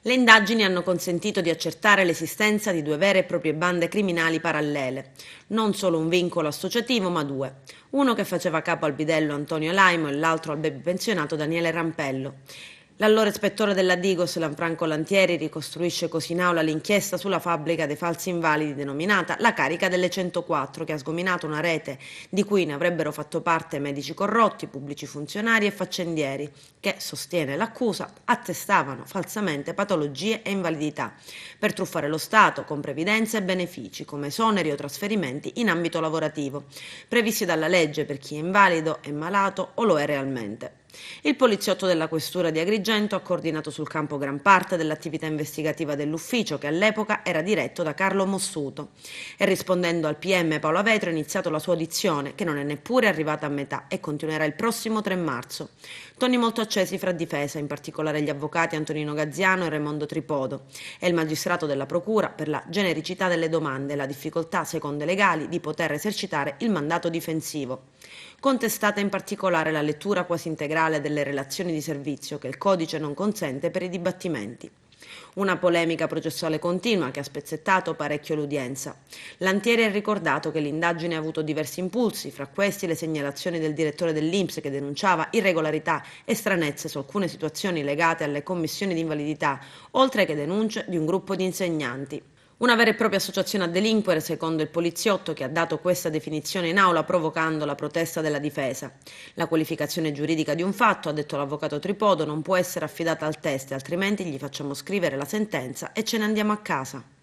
Le indagini hanno consentito di accertare l'esistenza di due vere e proprie bande criminali parallele, non solo un vincolo associativo, ma due. Uno che faceva capo al bidello Antonio Laimo e l'altro al baby pensionato Daniele Rampello. L'allora ispettore della Digos, Lanfranco Lantieri, ricostruisce così in aula l'inchiesta sulla fabbrica dei falsi invalidi denominata La Carica delle 104, che ha sgominato una rete di cui ne avrebbero fatto parte medici corrotti, pubblici funzionari e faccendieri, che, sostiene l'accusa, attestavano falsamente patologie e invalidità per truffare lo Stato con previdenze e benefici, come esoneri o trasferimenti in ambito lavorativo, previsti dalla legge per chi è invalido, è malato o lo è realmente. Il poliziotto della questura di Agrigento ha coordinato sul campo gran parte dell'attività investigativa dell'ufficio, che all'epoca era diretto da Carlo Mossuto, e rispondendo al PM Paolo Vetro ha iniziato la sua audizione, che non è neppure arrivata a metà e continuerà il prossimo 3 marzo. Toni molto accesi fra difesa, in particolare gli avvocati Antonino Gazziano e Raimondo Tripodo, e il magistrato della procura per la genericità delle domande e la difficoltà, secondo i legali, di poter esercitare il mandato difensivo. Contestata in particolare la lettura quasi integrale delle relazioni di servizio, che il codice non consente per i dibattimenti. Una polemica processuale continua che ha spezzettato parecchio l'udienza. Lantieri ha ricordato che l'indagine ha avuto diversi impulsi, fra questi le segnalazioni del direttore dell'INPS che denunciava irregolarità e stranezze su alcune situazioni legate alle commissioni di invalidità, oltre che denunce di un gruppo di insegnanti. Una vera e propria associazione a delinquere, secondo il poliziotto che ha dato questa definizione in aula provocando la protesta della difesa. La qualificazione giuridica di un fatto, ha detto l'avvocato Tripodo, non può essere affidata al test, altrimenti gli facciamo scrivere la sentenza e ce ne andiamo a casa.